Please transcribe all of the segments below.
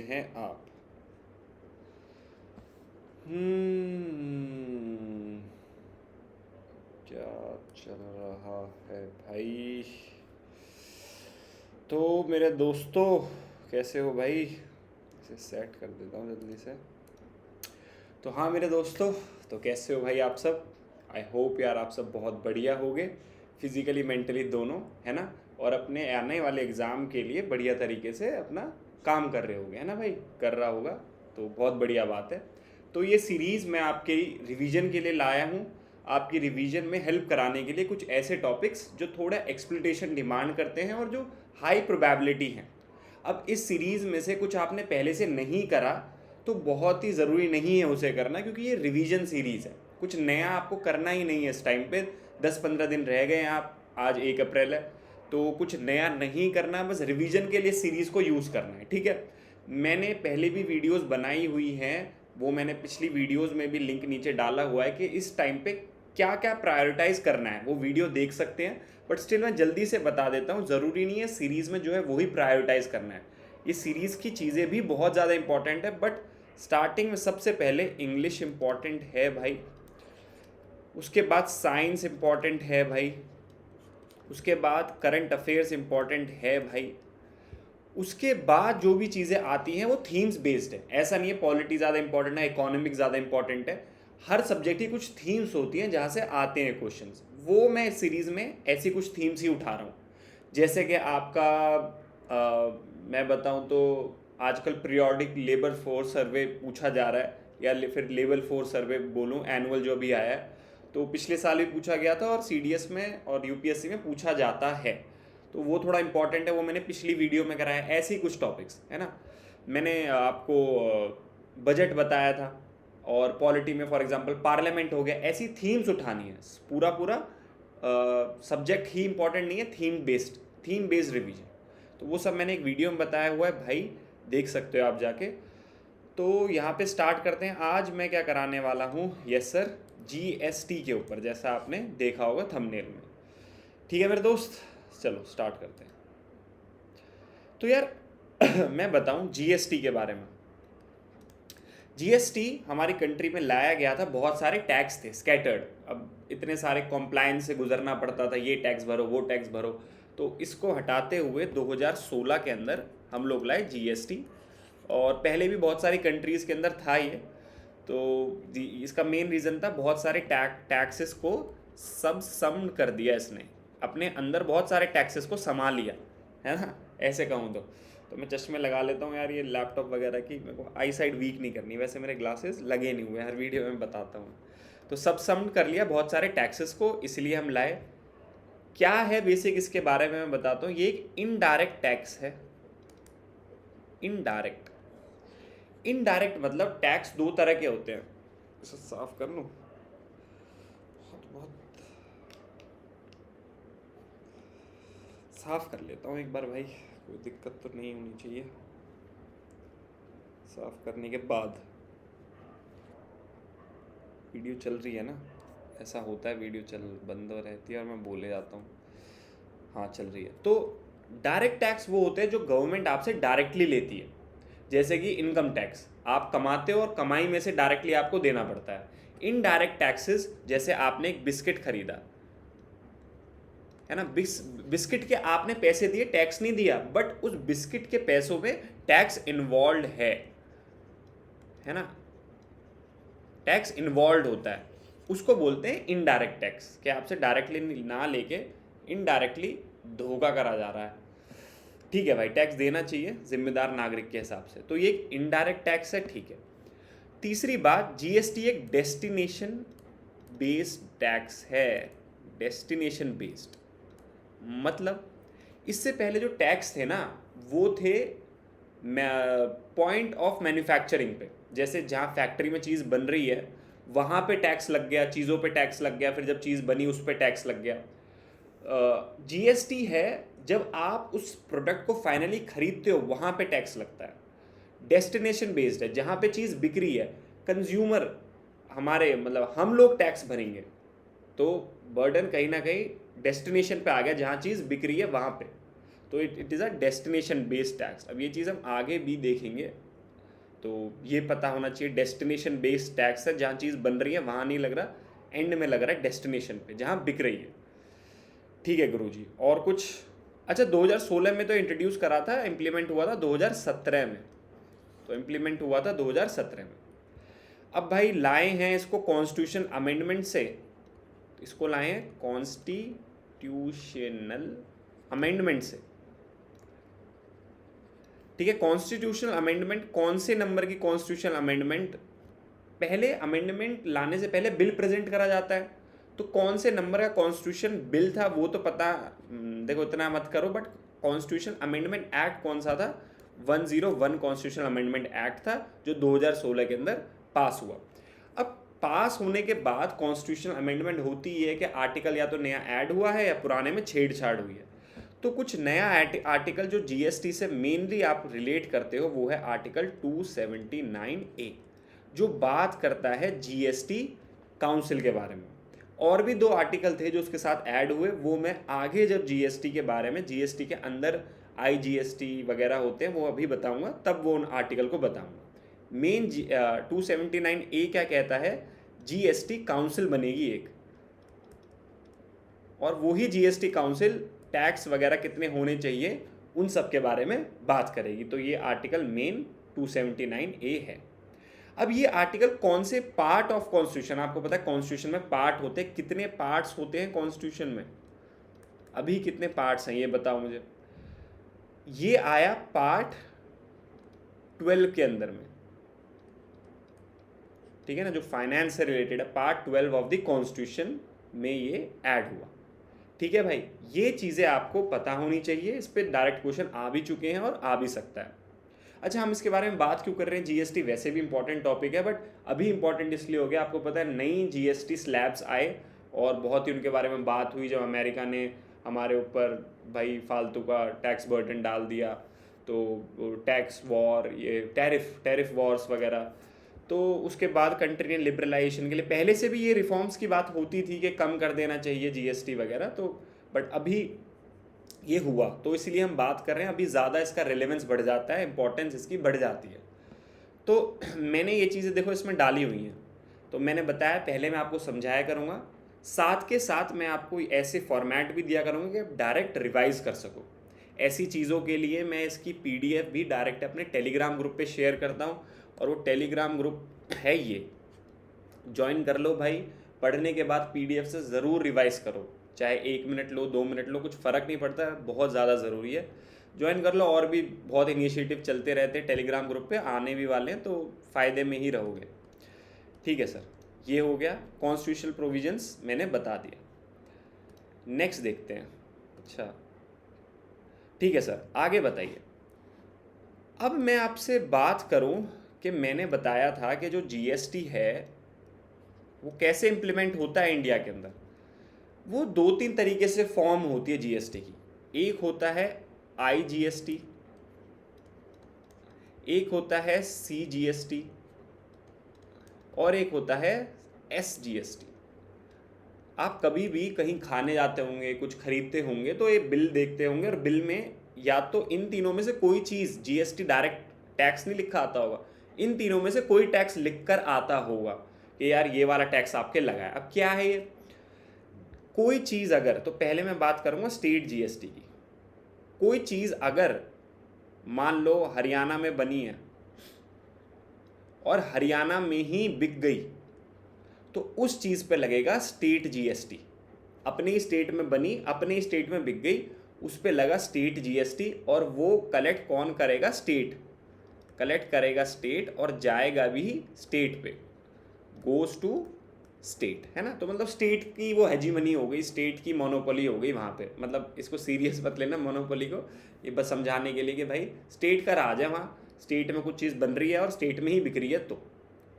हैं आप। क्या चल रहा है भाई? तो मेरे दोस्तों, कैसे हो भाई? इसे सेट कर देता हूँ जल्दी से। तो हाँ मेरे दोस्तों, तो कैसे हो भाई आप सब? आई होप यार आप सब बहुत बढ़िया होगे, फिजिकली मेंटली दोनों, है ना? और अपने आने वाले एग्ज़ाम के लिए बढ़िया तरीके से अपना काम कर रहे होगे, है ना भाई? कर रहा होगा तो बहुत बढ़िया बात है। तो ये सीरीज़ मैं आपके रिवीजन के लिए लाया हूँ, आपकी रिवीजन में हेल्प कराने के लिए कुछ ऐसे टॉपिक्स जो थोड़ा एक्सप्लिटेशन डिमांड करते हैं और जो हाई प्रोबेबिलिटी हैं। अब इस सीरीज़ में से कुछ आपने पहले से नहीं करा तो बहुत ही ज़रूरी नहीं है उसे करना, क्योंकि ये रिवीजन सीरीज़ है, कुछ नया आपको करना ही नहीं है इस टाइम पे। 10-15 दिन रह गए हैं, आप आज 1 अप्रैल है, तो कुछ नया नहीं करना, बस रिवीजन के लिए सीरीज़ को यूज़ करना है, ठीक है? मैंने पहले भी वीडियोस बनाई हुई हैं, वो मैंने पिछली वीडियोस में भी लिंक नीचे डाला हुआ है कि इस टाइम पे क्या क्या प्रायोरिटाइज करना है, वो वीडियो देख सकते हैं। बट स्टिल मैं जल्दी से बता देता हूँ, ज़रूरी नहीं है सीरीज़ में जो है वही प्रायोरिटाइज करना है। इस सीरीज़ की चीज़ें भी बहुत ज़्यादा इंपॉर्टेंट है, बट स्टार्टिंग में सबसे पहले इंग्लिश इम्पॉर्टेंट है भाई, उसके बाद साइंस इम्पॉर्टेंट है भाई, उसके बाद करंट अफेयर्स इम्पॉर्टेंट है भाई, उसके बाद जो भी चीज़ें आती हैं वो थीम्स बेस्ड है। ऐसा नहीं है पॉलिटी ज़्यादा इंपॉर्टेंट है, इकोनॉमिक ज़्यादा इंपॉर्टेंट है। हर सब्जेक्ट की कुछ थीम्स होती हैं जहाँ से आते हैं क्वेश्चंस, वो मैं इस सीरीज़ में ऐसी कुछ थीम्स ही उठा रहा हूँ। जैसे कि आपका मैं बताऊँ तो आजकल पीरियोडिक लेबर फोर्स सर्वे पूछा जा रहा है, या फिर लेबर फोर्स सर्वे बोलूँ, एनुअल जो भी आया है, तो पिछले साल भी पूछा गया था और सीडीएस में और यूपीएससी में पूछा जाता है, तो वो थोड़ा इंपॉर्टेंट है, वो मैंने पिछली वीडियो में कराया। ऐसे ही कुछ टॉपिक्स है ना। मैंने आपको बजट बताया था, और पॉलिटी में फॉर एग्जांपल पार्लियामेंट हो गया। ऐसी थीम्स उठानी है, पूरा पूरा सब्जेक्ट ही इंपॉर्टेंट नहीं है, थीम बेस्ड रिवीजन। तो वो सब मैंने एक वीडियो में बताया हुआ है भाई, देख सकते हो आप जाके। तो यहाँ पे स्टार्ट करते हैं। आज मैं क्या कराने वाला हूँ, यस सर, जीएसटी के ऊपर, जैसा आपने देखा होगा थंबनेल में। ठीक है मेरे दोस्त, चलो स्टार्ट करते हैं। तो यार मैं बताऊं जीएसटी के बारे में। जीएसटी हमारी कंट्री में लाया गया था, बहुत सारे टैक्स थे स्कैटर्ड, अब इतने सारे कॉम्प्लायंस से गुजरना पड़ता था, ये टैक्स भरो वो टैक्स भरो, तो इसको हटाते हुए 2016 के अंदर हम लोग लाए जीएसटी। और पहले भी बहुत सारी कंट्रीज़ के अंदर था ये। तो इसका मेन रीज़न था, बहुत सारे टैक्सेस को सब सम कर दिया इसने, अपने अंदर बहुत सारे टैक्सेस को संभाल लिया, है ना? ऐसे कहूँ तो मैं चश्मे लगा लेता हूँ यार, ये लैपटॉप वगैरह की मेरे को आई साइड वीक नहीं करनी, वैसे मेरे ग्लासेस लगे नहीं हुए, हर वीडियो में बताता हूँ। तो सब सम कर लिया बहुत सारे टैक्सेस को, इसलिए हम लाए। क्या है बेसिक इसके बारे में मैं बताता हूँ। ये एक इनडायरेक्ट टैक्स है। इनडायरेक्ट, इनडायरेक्ट मतलब टैक्स दो तरह के होते हैं। इसे साफ कर लूँ, बहुत बहुत साफ कर लेता हूँ एक बार भाई, कोई दिक्कत तो नहीं होनी चाहिए। साफ करने के बाद, वीडियो चल रही है ना, ऐसा होता है वीडियो चल बंद हो रहती है और मैं बोले जाता हूँ। हाँ चल रही है। तो डायरेक्ट टैक्स वो होते हैं जो गवर्नमेंट आपसे डायरेक्टली लेती है, जैसे कि इनकम टैक्स, आप कमाते हो और कमाई में से डायरेक्टली आपको देना पड़ता है। इनडायरेक्ट टैक्सेस, जैसे आपने एक बिस्किट खरीदा, है ना, बिस्किट के आपने पैसे दिए, टैक्स नहीं दिया, बट उस बिस्किट के पैसों में टैक्स इन्वॉल्व है ना, टैक्स इन्वॉल्व होता है, उसको बोलते हैं इनडायरेक्ट टैक्स, कि आपसे डायरेक्टली ना लेके इनडायरेक्टली धोखा करा जा रहा है। ठीक है भाई, टैक्स देना चाहिए जिम्मेदार नागरिक के हिसाब से, तो ये एक इनडायरेक्ट टैक्स है, ठीक है। तीसरी बात, जीएसटी एक डेस्टिनेशन बेस्ड टैक्स है। डेस्टिनेशन बेस्ड मतलब, इससे पहले जो टैक्स थे ना, वो थे पॉइंट ऑफ मैन्युफैक्चरिंग पे, जैसे जहाँ फैक्ट्री में चीज़ बन रही है वहाँ पे टैक्स लग गया, चीज़ों पे टैक्स लग गया, फिर जब चीज़ बनी उस पे टैक्स लग गया। जीएसटी है जब आप उस प्रोडक्ट को फाइनली खरीदते हो वहाँ पे टैक्स लगता है। डेस्टिनेशन बेस्ड है, जहाँ पे चीज़ बिक रही है, कंज्यूमर हमारे मतलब हम लोग टैक्स भरेंगे, तो बर्डन कहीं ना कहीं डेस्टिनेशन पे आ गया, जहाँ चीज़ बिक रही है वहाँ पे। तो it is a destination based tax. अब ये चीज़ हम आगे भी देखेंगे, तो ये पता होना चाहिए डेस्टिनेशन बेस्ड टैक्स है, जहाँ चीज़ बन रही है वहाँ नहीं लग रहा, एंड में लग रहा है डेस्टिनेशन पे जहाँ बिक रही है। ठीक है गुरुजी, और कुछ? अच्छा 2016 में तो इंट्रोड्यूस करा था, इम्प्लीमेंट हुआ था 2017 में, तो इम्प्लीमेंट हुआ था 2017 में। अब भाई लाए हैं इसको कॉन्स्टिट्यूशन अमेंडमेंट से, इसको लाए हैं कॉन्स्टिट्यूशनल अमेंडमेंट से। ठीक है, कॉन्स्टिट्यूशनल अमेंडमेंट कौन से नंबर की कॉन्स्टिट्यूशनल अमेंडमेंट? पहले अमेंडमेंट लाने से पहले बिल प्रेजेंट करा जाता है, तो कौन से नंबर का कॉन्स्टिट्यूशन बिल था वो तो पता, देखो इतना मत करो, बट कॉन्स्टिट्यूशन अमेंडमेंट एक्ट कौन सा था? 101 कॉन्स्टिट्यूशन अमेंडमेंट एक्ट था जो 2016 के अंदर पास हुआ। अब पास होने के बाद कॉन्स्टिट्यूशन अमेंडमेंट होती है कि आर्टिकल या तो नया ऐड हुआ है या पुराने में छेड़छाड़ हुई है। तो कुछ नया आर्टिकल जो जीएसटी से मेनली आप रिलेट करते हो वो है आर्टिकल 279A, जो बात करता है जीएसटी काउंसिल के बारे में। और भी 2 आर्टिकल थे जो उसके साथ ऐड हुए, वो मैं आगे जब जीएसटी के बारे में, जीएसटी के अंदर आईजीएसटी वगैरह होते हैं वो अभी बताऊंगा, तब वो उन आर्टिकल को बताऊंगा। मेन 279A क्या कहता है? जीएसटी काउंसिल बनेगी एक, और वही जीएसटी काउंसिल टैक्स वगैरह कितने होने चाहिए उन सब के बारे में बात करेगी। तो ये आर्टिकल मेन 279A है। अब ये आर्टिकल कौन से पार्ट ऑफ कॉन्स्टिट्यूशन, आपको पता है कॉन्स्टिट्यूशन में पार्ट होते हैं, कितने पार्ट्स होते हैं कॉन्स्टिट्यूशन में? अभी कितने पार्ट्स हैं ये बताओ मुझे। ये आया पार्ट 12 के अंदर में, ठीक है ना, जो फाइनेंस से रिलेटेड है, पार्ट 12 ऑफ द कॉन्स्टिट्यूशन में ये ऐड हुआ। ठीक है भाई, ये चीज़ें आपको पता होनी चाहिए, इस पर डायरेक्ट क्वेश्चन आ भी चुके हैं और आ भी सकता है। अच्छा, हम इसके बारे में बात क्यों कर रहे हैं? जीएसटी वैसे भी इंपॉर्टेंट टॉपिक है, बट अभी इंपॉर्टेंट इसलिए हो गया, आपको पता है नई जीएसटी स्लैब्स आए और बहुत ही उनके बारे में बात हुई जब अमेरिका ने हमारे ऊपर भाई फालतू का टैक्स बर्डन डाल दिया, तो टैक्स वॉर, ये टैरिफ वॉर्स वगैरह। तो उसके बाद कंट्री ने लिबरलाइजेशन के लिए, पहले से भी ये रिफॉर्म्स की बात होती थी कि कम कर देना चाहिए जीएसटी वगैरह, तो बट अभी ये हुआ तो इसलिए हम बात कर रहे हैं, अभी ज़्यादा इसका रेलेवेंस बढ़ जाता है, इंपॉर्टेंस इसकी बढ़ जाती है। तो मैंने ये चीज़ें देखो इसमें डाली हुई हैं, तो मैंने बताया पहले मैं आपको समझाया करूँगा, साथ के साथ मैं आपको ऐसे फॉर्मेट भी दिया करूँगा कि आप डायरेक्ट रिवाइज़ कर सको। ऐसी चीज़ों के लिए मैं इसकी पीडीएफ भी डायरेक्ट अपने टेलीग्राम ग्रुप पे शेयर करता हूँ, और वो टेलीग्राम ग्रुप है, ये ज्वाइन कर लो भाई। पढ़ने के बाद पीडीएफ से ज़रूर रिवाइज़ करो, चाहे 1 मिनट लो 2 मिनट लो, कुछ फ़र्क नहीं पड़ता, बहुत ज़्यादा ज़रूरी है। ज्वाइन कर लो, और भी बहुत इनिशिएटिव चलते रहते हैं टेलीग्राम ग्रुप पे, आने भी वाले हैं, तो फ़ायदे में ही रहोगे। ठीक है सर, ये हो गया कॉन्स्टिट्यूशनल प्रोविजंस, मैंने बता दिया। नेक्स्ट देखते हैं। अच्छा ठीक है सर, आगे बताइए। अब मैं आपसे बात करूं कि मैंने बताया था कि जो जीएसटी है वो कैसे इम्प्लीमेंट होता है इंडिया के अंदर। वो 2-3 तरीके से फॉर्म होती है जीएसटी की। एक होता है आईजीएसटी, एक होता है सीजीएसटी, और एक होता है एसजीएसटी। आप कभी भी कहीं खाने जाते होंगे, कुछ खरीदते होंगे, तो ये बिल देखते होंगे, और बिल में या तो इन तीनों में से कोई चीज़, जीएसटी डायरेक्ट टैक्स नहीं लिखा आता होगा, इन तीनों में से कोई टैक्स लिखकर आता होगा कि यार ये वाला टैक्स आपके लगा है। अब क्या है ये? कोई चीज़ अगर, तो पहले मैं बात करूंगा स्टेट जीएसटी की। कोई चीज़ अगर मान लो हरियाणा में बनी है और हरियाणा में ही बिक गई, तो उस चीज़ पे लगेगा स्टेट जीएसटी। अपने ही स्टेट में बनी, अपने ही स्टेट में बिक गई, उस पे लगा स्टेट जीएसटी, और वो कलेक्ट कौन करेगा? स्टेट कलेक्ट करेगा, स्टेट, और जाएगा भी स्टेट पे, गोज टू स्टेट, है ना। तो मतलब स्टेट की वो हेजीमनी हो गई, स्टेट की मोनोपोली हो गई वहाँ पे। मतलब इसको सीरियस मत लेना मोनोपोली को, ये बस समझाने के लिए कि भाई स्टेट का राज है वहाँ, स्टेट में कुछ चीज़ बन रही है और स्टेट में ही बिक रही है, तो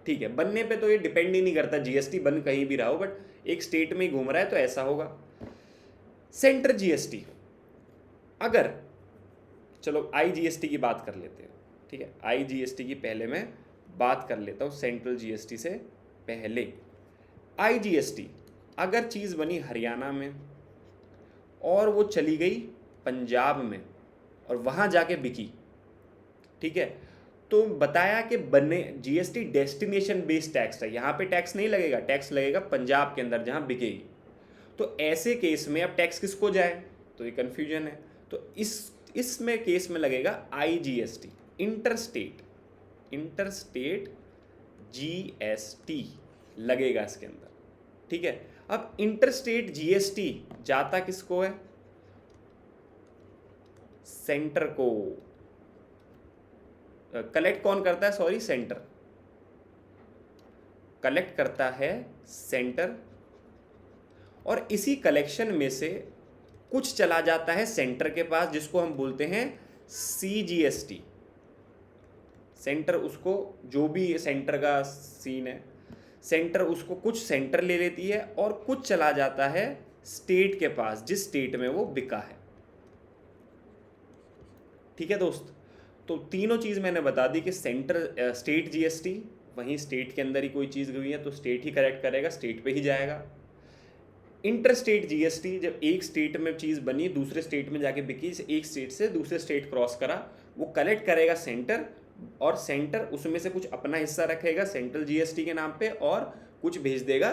ठीक है। बनने पे तो ये डिपेंड ही नहीं करता, जीएसटी बन कहीं भी रहा हो, बट एक स्टेट में ही घूम रहा है तो ऐसा होगा। सेंट्रल जीएसटी, अगर चलो आईजीएसटी की बात कर लेते हैं, ठीक है, आईजीएसटी की पहले मैं बात कर लेता हूँ सेंट्रल जीएसटी से पहले। आईजीएसटी, अगर चीज़ बनी हरियाणा में और वो चली गई पंजाब में और वहाँ जाके बिकी, ठीक है, तो बताया कि बने जीएसटी डेस्टिनेशन बेस्ड टैक्स है, यहाँ पे टैक्स नहीं लगेगा, टैक्स लगेगा पंजाब के अंदर जहाँ बिकेगी। तो ऐसे केस में अब टैक्स किसको जाए, तो ये कन्फ्यूजन है। तो इसमें केस में लगेगा आईजीएसटी, इंटरस्टेट जीएसटी लगेगा इसके अंदर, ठीक है। अब इंटरस्टेट जीएसटी जाता किसको है, सेंटर को। कलेक्ट कौन करता है, सॉरी, सेंटर कलेक्ट करता है, सेंटर। और इसी कलेक्शन में से कुछ चला जाता है सेंटर के पास, जिसको हम बोलते हैं सीजीएसटी। सेंटर उसको, जो भी सेंटर का सीन है, सेंटर उसको कुछ सेंटर ले लेती है और कुछ चला जाता है स्टेट के पास, जिस स्टेट में वो बिका है, ठीक है दोस्त। तो तीनों चीज़ मैंने बता दी कि सेंटर स्टेट जीएसटी, वहीं स्टेट के अंदर ही कोई चीज़ हुई है तो स्टेट ही कलेक्ट करेगा, स्टेट पे ही जाएगा। इंटर स्टेट जीएसटी, जब एक स्टेट में चीज़ बनी दूसरे स्टेट में जाके बिकी, एक स्टेट से दूसरे स्टेट क्रॉस करा, वो कलेक्ट करेगा सेंटर, और सेंटर उसमें से कुछ अपना हिस्सा रखेगा सेंट्रल जीएसटी के नाम पे और कुछ भेज देगा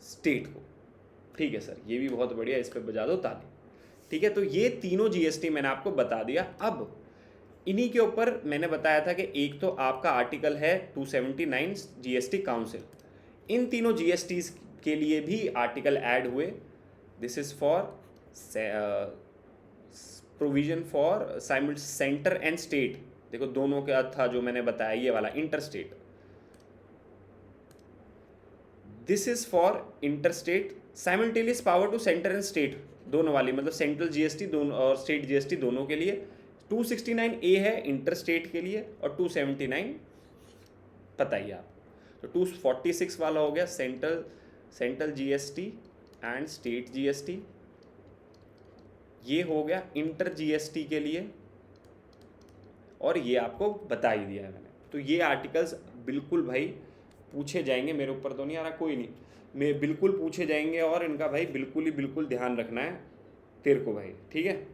स्टेट को, ठीक है सर, ये भी बहुत बढ़िया, इस पर बजा दो ताली, ठीक है। तो ये तीनों जीएसटी मैंने आपको बता दिया। अब इन्हीं के ऊपर मैंने बताया था कि एक तो आपका आर्टिकल है 279 जीएसटी काउंसिल, इन तीनों जीएसटी के लिए भी आर्टिकल ऐड हुए। This is for provision for centre and state, देखो दोनों का था जो मैंने बताया, ये वाला inter state, this is for inter state simultaneous power to centre and state, दोनों वाली, मतलब सेंट्रल जीएसटी दोनों और स्टेट जीएसटी दोनों के लिए। 269A है इंटर स्टेट के लिए, और 279 पता ही आप, तो 246 वाला हो गया central GST and state GST, ये हो गया इंटर जीएसटी के लिए, और ये आपको बता ही दिया है मैंने। तो ये आर्टिकल्स बिल्कुल भाई पूछे जाएंगे, मेरे ऊपर तो नहीं आ रहा, कोई नहीं, मैं बिल्कुल पूछे जाएंगे, और इनका भाई बिल्कुल ही बिल्कुल ध्यान रखना है तेरे को भाई, ठीक है।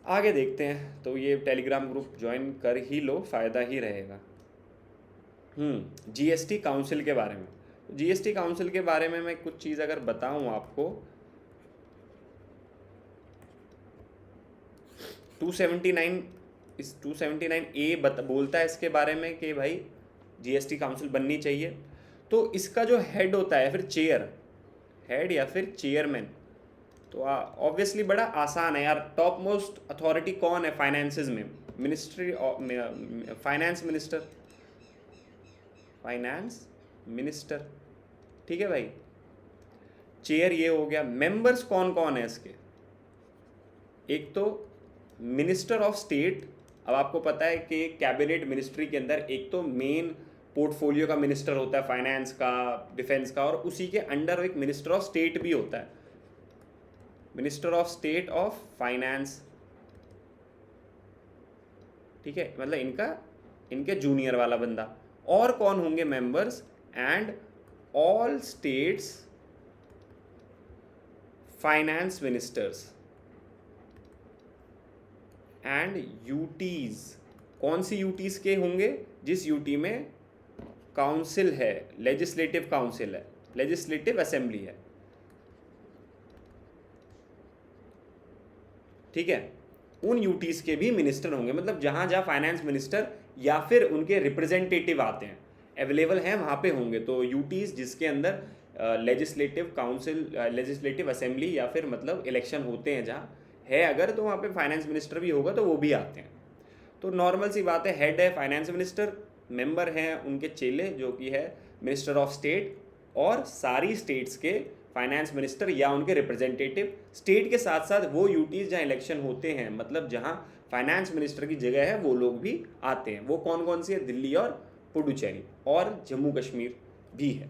आगे देखते हैं, तो ये टेलीग्राम ग्रुप ज्वाइन कर ही लो, फ़ायदा ही रहेगा। जीएसटी काउंसिल के बारे में, जीएसटी काउंसिल के बारे में मैं कुछ चीज़ अगर बताऊं आपको, 279 इस 279A बोलता है इसके बारे में कि भाई जीएसटी काउंसिल बननी चाहिए। तो इसका जो हेड होता है, फिर हेड या फिर चेयरमैन, तो ऑब्वियसली बड़ा आसान है यार। टॉप मोस्ट अथॉरिटी कौन है फाइनेंसेस में, मिनिस्ट्री फाइनेंस मिनिस्टर, ठीक है भाई। चेयर ये हो गया। मेंबर्स कौन कौन है इसके, एक तो मिनिस्टर ऑफ स्टेट। अब आपको पता है कि कैबिनेट मिनिस्ट्री के अंदर एक तो मेन पोर्टफोलियो का मिनिस्टर होता है, फाइनेंस का, डिफेंस का, और उसी के अंडर एक मिनिस्टर ऑफ स्टेट भी होता है, minister of state of finance, ठीक है, मतलब इनके जूनियर वाला बंदा। और कौन होंगे members, and all states finance ministers and UTs. कौन सी यूटीज के होंगे, जिस यूटी में काउंसिल है, लेजिस्लेटिव काउंसिल है, लेजिस्लेटिव असेंबली है, ठीक है, उन यूटीज के भी मिनिस्टर होंगे। मतलब जहां जहां फाइनेंस मिनिस्टर या फिर उनके रिप्रेजेंटेटिव आते हैं, अवेलेबल हैं, वहां पे होंगे। तो यूटीज जिसके अंदर लेजिस्लेटिव काउंसिल, लेजिस्लेटिव असेंबली या फिर मतलब इलेक्शन होते हैं जहाँ है, अगर तो वहाँ पे फाइनेंस मिनिस्टर भी होगा तो वो भी आते हैं। तो नॉर्मल सी बात है, हेड है फाइनेंस मिनिस्टर, मेंबर हैं उनके चेले जो कि है मिनिस्टर ऑफ स्टेट, और सारी स्टेट्स के फाइनेंस मिनिस्टर या उनके रिप्रेजेंटेटिव। स्टेट के साथ साथ वो यूटीज़ जहाँ इलेक्शन होते हैं, मतलब जहाँ फाइनेंस मिनिस्टर की जगह है, वो लोग भी आते हैं। वो कौन कौन सी है, दिल्ली और पुडुचेरी और जम्मू कश्मीर भी है।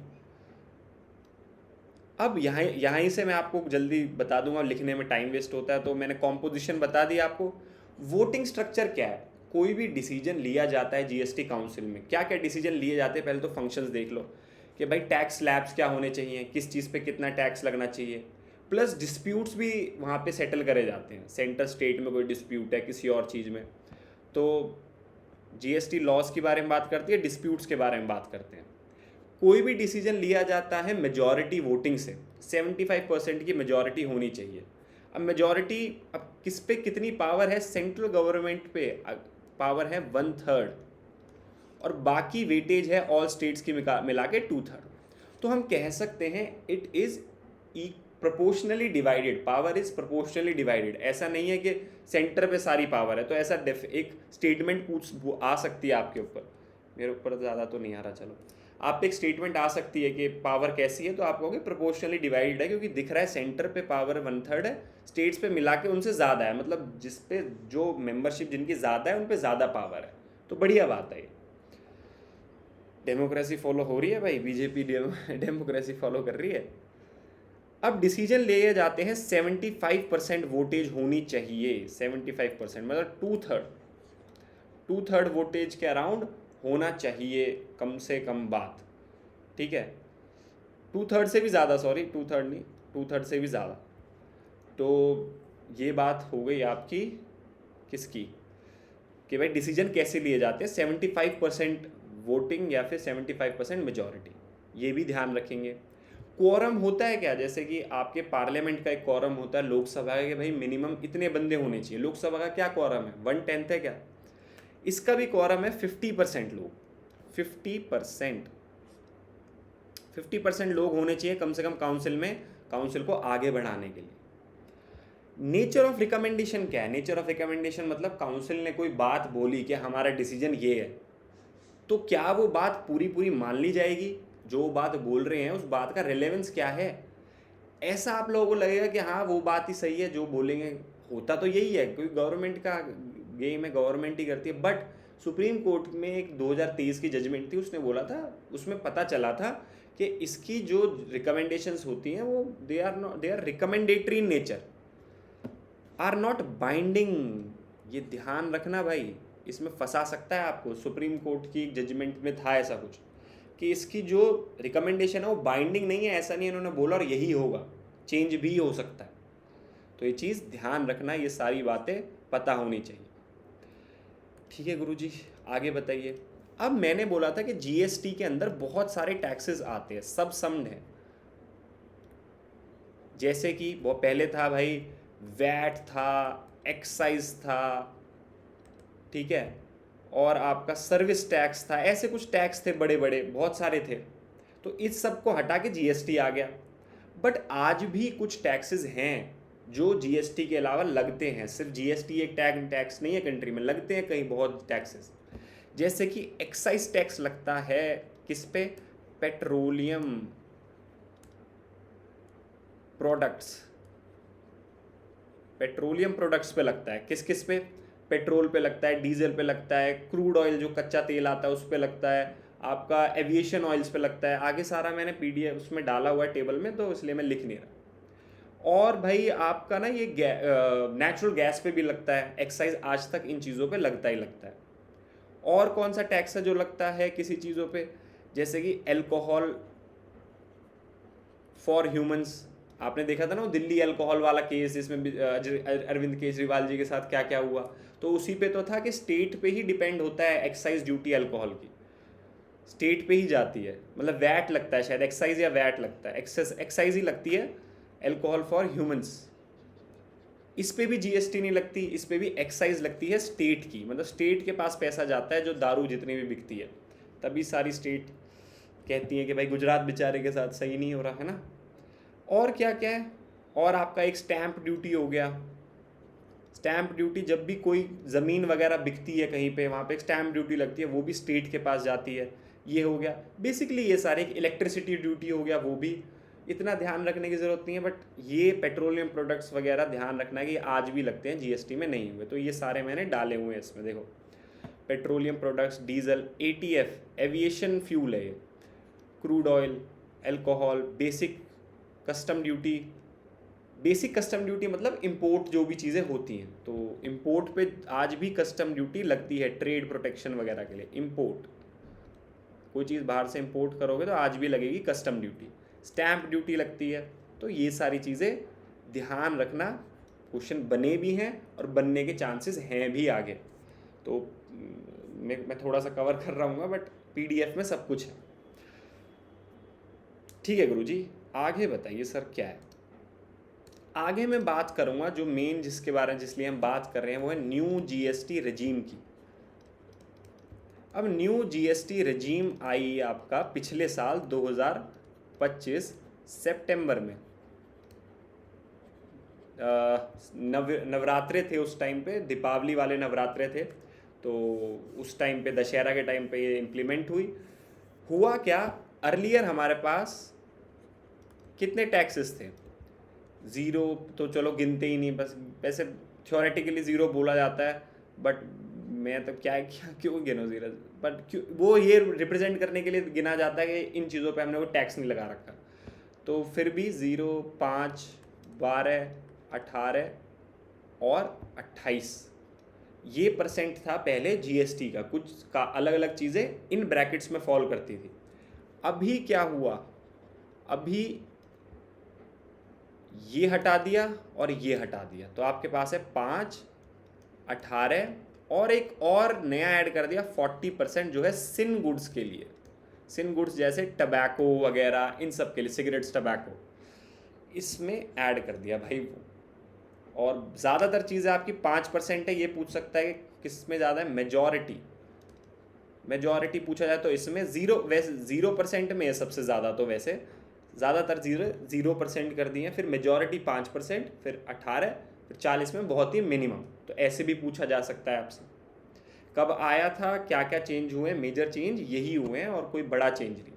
अब यहाँ से मैं आपको जल्दी बता दूंगा, लिखने में टाइम वेस्ट होता है, तो मैंने कॉम्पोजिशन बता दी आपको। वोटिंग स्ट्रक्चर क्या है, कोई भी डिसीजन लिया जाता है जीएसटी काउंसिल में, क्या क्या डिसीजन लिए जाते हैं, पहले तो फंक्शंस देख लो कि भाई टैक्स स्लैब्स क्या होने चाहिए, किस चीज़ पे कितना टैक्स लगना चाहिए, प्लस डिस्प्यूट्स भी वहाँ पे सेटल करे जाते हैं। सेंटर स्टेट में कोई डिस्प्यूट है किसी और चीज़ में, तो जीएसटी लॉस के बारे में बात करती है, डिस्प्यूट्स के बारे में बात करते हैं। कोई भी डिसीजन लिया जाता है मेजॉरिटी वोटिंग से, 75% की मेजॉरिटी होनी चाहिए। अब मेजॉरिटी, अब किस पे कितनी पावर है? सेंट्रल गवर्नमेंट पे पावर है 1/3 और बाकी वेटेज है ऑल स्टेट्स की मिला के 2/3। तो हम कह सकते हैं it is proportionally divided, power is proportionally divided. ऐसा नहीं है कि सेंटर पे सारी पावर है। तो ऐसा एक स्टेटमेंट आ सकती है आपके ऊपर, मेरे ऊपर ज़्यादा तो नहीं आ रहा, चलो आप पे एक स्टेटमेंट आ सकती है कि पावर कैसी है, तो आप कहोगे प्रोपोर्शनली डिवाइडेड है, क्योंकि दिख रहा है सेंटर पे पावर 1/3 है, स्टेट्स पे मिला के उनसे ज़्यादा है, मतलब जिस पे जो मेंबरशिप जिनकी ज़्यादा है उन पे ज़्यादा पावर है। तो बढ़िया बात है, ये डेमोक्रेसी फॉलो हो रही है भाई, बीजेपी डेमोक्रेसी फॉलो कर रही है। अब डिसीजन लिए जाते हैं 75% वोटेज होनी चाहिए, 75% मतलब 2/3 वोटेज के अराउंड होना चाहिए कम से कम बात, ठीक है। 2/3 से भी ज़्यादा, सॉरी 2/3 नहीं, 2/3 से भी ज़्यादा। तो ये बात हो गई आपकी किसकी, कि भाई डिसीजन कैसे लिए जाते हैं, 75% वोटिंग या फिर 75% मेजॉरिटी, ये भी ध्यान रखेंगे। क्वोरम होता है क्या, जैसे कि आपके पार्लियामेंट का एक क्वोरम होता है, लोकसभा के भाई मिनिमम इतने बंदे होने चाहिए। लोकसभा का क्या क्वोरम है, 1/10 है क्या? इसका भी क्वोरम है 50% लोग, 50% लोग होने चाहिए कम से कम काउंसिल में, काउंसिल को आगे बढ़ाने के लिए। नेचर ऑफ रिकमेंडेशन क्या है? नेचर ऑफ रिकमेंडेशन मतलब काउंसिल ने कोई बात बोली कि हमारा डिसीजन ये है, तो क्या वो बात पूरी पूरी मान ली जाएगी? जो बात बोल रहे हैं उस बात का रिलेवेंस क्या है? ऐसा आप लोगों को लगेगा कि हाँ वो बात ही सही है जो बोलेंगे, होता तो यही है, कोई गवर्नमेंट का गेम है, गवर्नमेंट ही करती है। बट सुप्रीम कोर्ट में एक 2023 की जजमेंट थी, उसने बोला था, उसमें पता चला था कि इसकी जो रिकमेंडेशंस होती हैं वो they are recommendatory in nature, are not binding. ये ध्यान रखना भाई, इसमें फंसा सकता है आपको। सुप्रीम कोर्ट की जजमेंट में था ऐसा कुछ कि इसकी जो रिकमेंडेशन है वो बाइंडिंग नहीं है, ऐसा नहीं है इन्होंने बोला और यही होगा, चेंज भी हो सकता है। तो ये चीज़ ध्यान रखना, ये सारी बातें पता होनी चाहिए, ठीक है गुरुजी। आगे बताइए। अब मैंने बोला था कि जीएसटी के अंदर बहुत सारे टैक्सेस आते हैं, सब समड है। जैसे कि वो पहले था भाई वैट था, एक्साइज था, ठीक है, और आपका सर्विस टैक्स था, ऐसे कुछ टैक्स थे बड़े बड़े, बहुत सारे थे। तो इस सब को हटा के जीएसटी आ गया। बट आज भी कुछ टैक्सेस हैं जो जीएसटी के अलावा लगते हैं। सिर्फ जीएसटी एक टैक्स नहीं है कंट्री में, लगते हैं कहीं बहुत टैक्सेस। जैसे कि एक्साइज टैक्स लगता है किस पे? पेट्रोलियम प्रोडक्ट्स, पेट्रोलियम प्रोडक्ट्स पे लगता है। किस किस पे? पेट्रोल पे लगता है, डीजल पे लगता है, क्रूड ऑयल जो कच्चा तेल आता है उस पे लगता है, आपका एविएशन ऑयल्स पे लगता है। आगे सारा मैंने पीडीएफ उसमें डाला हुआ है टेबल में, तो इसलिए मैं लिख नहीं रहा। और भाई आपका ना ये नेचुरल गैस पे भी लगता है एक्साइज, आज तक इन चीज़ों पे लगता ही लगता है। और कौन सा टैक्स है जो लगता है किसी चीज़ों पे? जैसे कि एल्कोहल फॉर ह्यूमंस, आपने देखा था ना वो दिल्ली अल्कोहल वाला केस, जिसमें अरविंद केजरीवाल जी के साथ क्या क्या हुआ। तो उसी पे तो था कि स्टेट पे ही डिपेंड होता है एक्साइज ड्यूटी अल्कोहल की, स्टेट पे ही जाती है, मतलब वैट लगता है शायद, एक्साइज या वैट लगता है, एक्साइज ही लगती है अल्कोहल फॉर ह्यूमंस। इस पे भी जीएसटी नहीं लगती, इस पे भी एक्साइज लगती है स्टेट की, मतलब स्टेट के पास पैसा जाता है जो दारू जितनी भी बिकती है। तभी सारी स्टेट कहती है कि भाई गुजरात बेचारे के साथ सही नहीं हो रहा है ना। और क्या क्या है? और आपका एक स्टैंप ड्यूटी हो गया। स्टैंप ड्यूटी, जब भी कोई ज़मीन वगैरह बिकती है कहीं पे, वहाँ पे एक स्टैंप ड्यूटी लगती है, वो भी स्टेट के पास जाती है। ये हो गया बेसिकली, ये सारे। एक इलेक्ट्रिसिटी ड्यूटी हो गया, वो भी इतना ध्यान रखने की ज़रूरत नहीं है। बट ये पेट्रोलियम प्रोडक्ट्स वगैरह ध्यान रखना है कि आज भी लगते हैं, जीएसटी में नहीं हुए। तो ये सारे मैंने डाले हुए हैं इसमें, देखो petroleum products, diesel, ATF aviation fuel है, crude oil, alcohol, basic custom duty. Basic custom duty मतलब इंपोर्ट जो भी चीज़ें होती हैं, तो इंपोर्ट पे आज भी कस्टम ड्यूटी लगती है, ट्रेड प्रोटेक्शन वगैरह के लिए। इंपोर्ट, कोई चीज़ बाहर से इंपोर्ट करोगे तो आज भी लगेगी कस्टम ड्यूटी। स्टैंप ड्यूटी लगती है। तो ये सारी चीज़ें ध्यान रखना, क्वेश्चन बने भी हैं और बनने के चांसेस हैं भी आगे। तो मैं थोड़ा सा कवर कर रहा हूँ, बट PDF में सब कुछ है। ठीक है गुरुजी, आगे बताइए सर क्या है। आगे मैं बात करूँगा जो मेन जिसलिए हम बात कर रहे हैं वो है न्यू GST रेजीम की। अब न्यू GST रेजीम आई आपका पिछले साल 2025 सितंबर में। नवरात्रे थे उस टाइम पे, दीपावली वाले नवरात्रे थे, तो उस टाइम पे दशहरा के टाइम पे ये इम्प्लीमेंट हुई। हुआ क्या, अर्लियर हमारे पास कितने टैक्सेस थे? ज़ीरो तो चलो गिनते ही नहीं, बस वैसे थ्योरेटिकली ज़ीरो बोला जाता है, बट मैं तो क्या क्यों गिनो ज़ीरो, बट क्यों वो ये रिप्रेजेंट करने के लिए गिना जाता है कि इन चीज़ों पे हमने वो टैक्स नहीं लगा रखा। तो फिर भी 0, 5, 12, 18 और 28 ये परसेंट था पहले GST का। कुछ का अलग अलग चीज़ें इन ब्रैकेट्स में फॉल करती थी। अभी क्या हुआ, अभी ये हटा दिया और ये हटा दिया, तो आपके पास है 5, 18 और एक और नया ऐड कर दिया 40% जो है सिन गुड्स के लिए। सिन गुड्स जैसे टबैको वगैरह, इन सब के लिए, सिगरेट्स, टबैको, इसमें ऐड कर दिया भाई वो। और ज़्यादातर चीज़ें आपकी 5% है। ये पूछ सकता है कि किस में ज़्यादा है, मेजॉरिटी पूछा जाए तो इसमें ज़ीरो, वैसे 0% में है सबसे ज़्यादा, तो वैसे ज़्यादातर 0% कर दिए, फिर मेजॉरिटी 5%, फिर 18, फिर 40 में बहुत ही मिनिमम। तो ऐसे भी पूछा जा सकता है आपसे। कब आया था, क्या क्या चेंज हुए, मेजर चेंज यही हुए हैं और कोई बड़ा चेंज नहीं।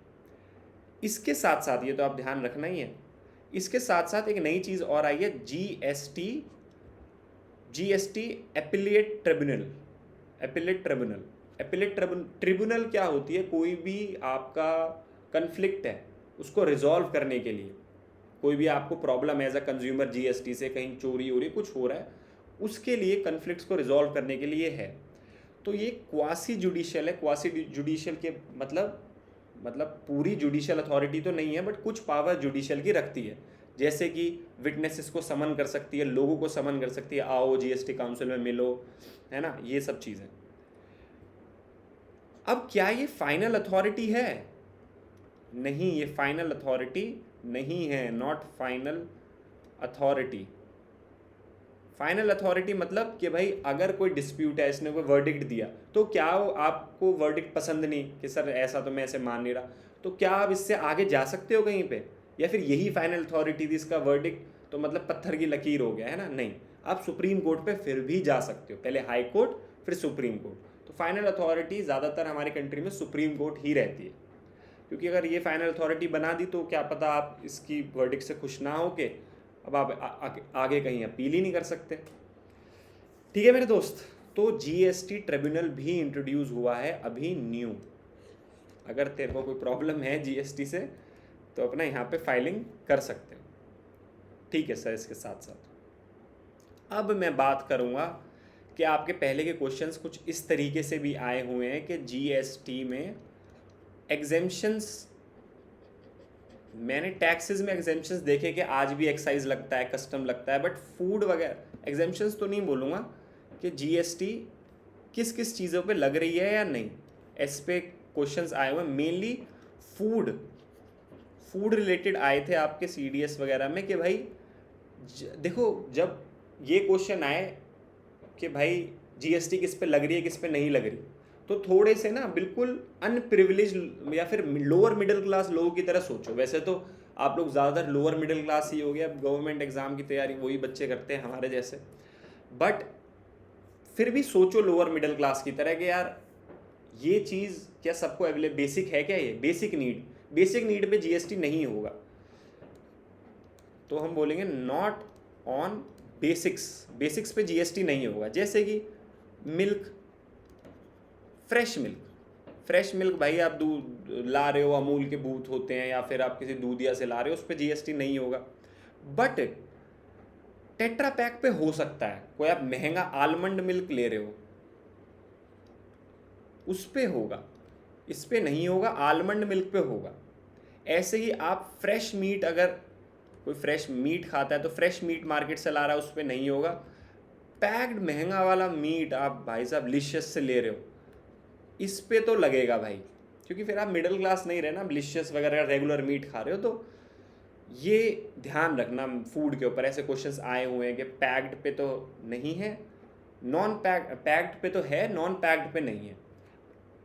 इसके साथ साथ, ये तो आप ध्यान रखना ही है, इसके साथ साथ एक नई चीज़ और आई है, GST एपिलेट ट्रिब्यूनल क्या होती है? कोई भी आपका कन्फ्लिक्ट है उसको रिजॉल्व करने के लिए, कोई भी आपको प्रॉब्लम है एज अ कंज्यूमर GST से, कहीं चोरी हो रही, कुछ हो रहा है, उसके लिए कन्फ्लिक्ट्स को रिजॉल्व करने के लिए है। तो ये क्वासी जुडिशियल है। क्वासी जुडिशियल के मतलब पूरी जुडिशियल अथॉरिटी तो नहीं है, बट कुछ पावर जुडिशियल की रखती है। जैसे कि विटनेसेस को समन कर सकती है, लोगों को समन कर सकती है, आओ GST काउंसिल में मिलो, है ना, ये सब चीज़ें। अब क्या ये फाइनल अथॉरिटी है? नहीं, ये फाइनल अथॉरिटी नहीं है, not final authority. Final authority मतलब कि भाई अगर कोई डिस्प्यूट है, इसने कोई वर्डिक्ट दिया, तो क्या आपको वर्डिक्ट पसंद नहीं कि सर ऐसा तो मैं ऐसे मान नहीं रहा, तो क्या आप इससे आगे जा सकते हो कहीं पे? या फिर यही फाइनल अथॉरिटी थी, इसका वर्डिक्ट तो मतलब पत्थर की लकीर हो गया, है ना? नहीं, आप सुप्रीम कोर्ट पे फिर भी जा सकते हो, पहले हाई कोर्ट फिर सुप्रीम कोर्ट। तो फाइनल अथॉरिटी ज़्यादातर हमारी कंट्री में सुप्रीम कोर्ट ही रहती है, क्योंकि अगर ये फाइनल अथॉरिटी बना दी तो क्या पता आप इसकी वर्डिक्ट से खुश ना हो के अब आप आगे कहीं अपील ही नहीं कर सकते। ठीक है मेरे दोस्त, तो GST ट्रिब्यूनल भी इंट्रोड्यूस हुआ है अभी न्यू। अगर तेरे को कोई प्रॉब्लम है GST से तो अपना यहाँ पे फाइलिंग कर सकते हो। ठीक है सर, इसके साथ साथ अब मैं बात करूँगा कि आपके पहले के क्वेश्चंस कुछ इस तरीके से भी आए हुए हैं कि GST में एग्जेम्पशंस, मैंने टैक्सेस में एग्जेम्पशंस देखे कि आज भी एक्साइज लगता है, कस्टम लगता है, बट फूड वगैरह एग्जेम्पशंस तो नहीं बोलूँगा कि GST किस किस चीज़ों पे लग रही है या नहीं। इस पे क्वेश्चंस आए हुए, मेनली फूड रिलेटेड आए थे आपके CDS वगैरह में कि भाई देखो, जब ये क्वेश्चन आए कि भाई GST किस पे लग रही है, किस पे नहीं लग रही, तो थोड़े से ना बिल्कुल अनप्रिविलेज या फिर लोअर मिडिल क्लास लोगों की तरह सोचो। वैसे तो आप लोग ज़्यादातर लोअर मिडिल क्लास ही हो गया, गवर्नमेंट एग्ज़ाम की तैयारी वही बच्चे करते हैं हमारे जैसे, बट फिर भी सोचो लोअर मिडिल क्लास की तरह कि यार ये चीज़ क्या सबको अवेलेबल, बेसिक है क्या? ये बेसिक नीड पे GST नहीं होगा, तो हम बोलेंगे नॉट ऑन बेसिक्स पे GST नहीं होगा। जैसे कि मिल्क, फ्रेश मिल्क भाई आप दूध ला रहे हो, अमूल के बूथ होते हैं या फिर आप किसी दूधिया से ला रहे हो, उस पर GST नहीं होगा। बट टेट्रा पैक पे हो सकता है, कोई आप महंगा आलमंड मिल्क ले रहे हो उस पे होगा, इस पे नहीं होगा, आलमंड मिल्क पे होगा। ऐसे ही आप फ्रेश मीट, अगर कोई फ्रेश मीट खाता है तो फ्रेश मीट मार्केट से ला रहा है, उस पे नहीं होगा। पैक्ड महंगा वाला मीट आप भाई साहब लिशियस से ले रहे हो, इस पे तो लगेगा भाई, क्योंकि फिर आप मिडिल क्लास नहीं रहे ना, डिलीशियस वगैरह रेगुलर मीट खा रहे हो। तो ये ध्यान रखना फूड के ऊपर। ऐसे क्वेश्चंस आए हुए हैं कि पैक्ड पे तो नहीं है, नॉन पैक्ड पे तो है, नॉन पैक्ड पे नहीं है।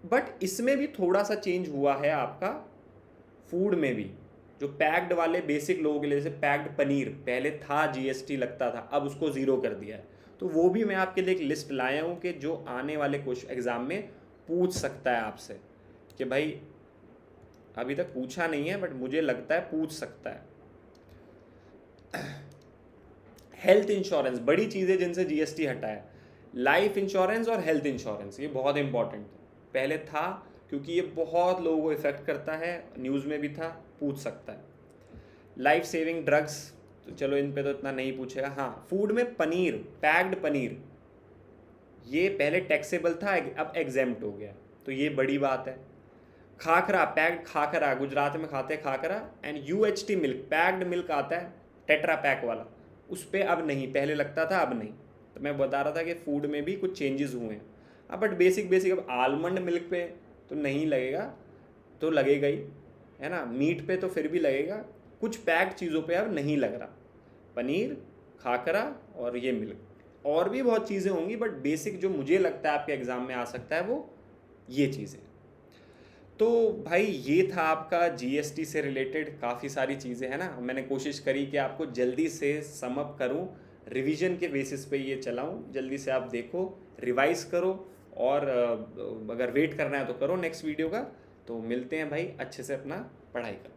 बट इसमें भी थोड़ा सा चेंज हुआ है आपका फूड में भी। जो पैक्ड वाले बेसिक लोगों के लिए, जैसे पैक्ड पनीर पहले था जीएसटी लगता था, अब उसको ज़ीरो कर दिया है। तो वो भी मैं आपके लिए एक लिस्ट लाया हूँ कि जो आने वाले क्वेश्चन एग्ज़ाम में पूछ सकता है आपसे, कि भाई अभी तक पूछा नहीं है बट मुझे लगता है पूछ सकता है। हेल्थ इंश्योरेंस, बड़ी चीज़ें जिनसे जीएसटी हटा है, लाइफ इंश्योरेंस और हेल्थ इंश्योरेंस, ये बहुत इंपॉर्टेंट पहले था, क्योंकि ये बहुत लोगों को इफेक्ट करता है, न्यूज़ में भी था, पूछ सकता है। लाइफ सेविंग ड्रग्स, तो चलो इन पे तो इतना नहीं पूछेगा। हाँ, फूड में पनीर, पैक्ड पनीर, ये पहले टैक्सेबल था, अब एग्जेम्प्ट हो गया, तो ये बड़ी बात है। खाखरा, पैक्ड खाखरा, गुजरात में खाते हैं khakhra. And UHT milk, packed milk आता है टेट्रा पैक वाला, उस पर अब नहीं, पहले लगता था अब नहीं। तो मैं बता रहा था कि फूड में भी कुछ चेंजेस हुए हैं। अब बट बेसिक अब आलमंड मिल्क पे तो नहीं लगेगा, तो लगेगा ही, है ना। मीट पे तो फिर भी लगेगा, कुछ पैक्ड चीज़ों पे अब नहीं लग रहा। पनीर, खाखरा और ये मिल्क, और भी बहुत चीज़ें होंगी, बट बेसिक जो मुझे लगता है आपके एग्ज़ाम में आ सकता है वो ये चीज़ें। तो भाई ये था आपका जीएसटी से रिलेटेड काफ़ी सारी चीज़ें, है ना। मैंने कोशिश करी कि आपको जल्दी से सम अप करूं, रिवीजन के बेसिस पे ये चलाऊं। जल्दी से आप देखो, रिवाइज करो, और अगर वेट करना है तो करो नेक्स्ट वीडियो का। तो मिलते हैं भाई, अच्छे से अपना पढ़ाई करो।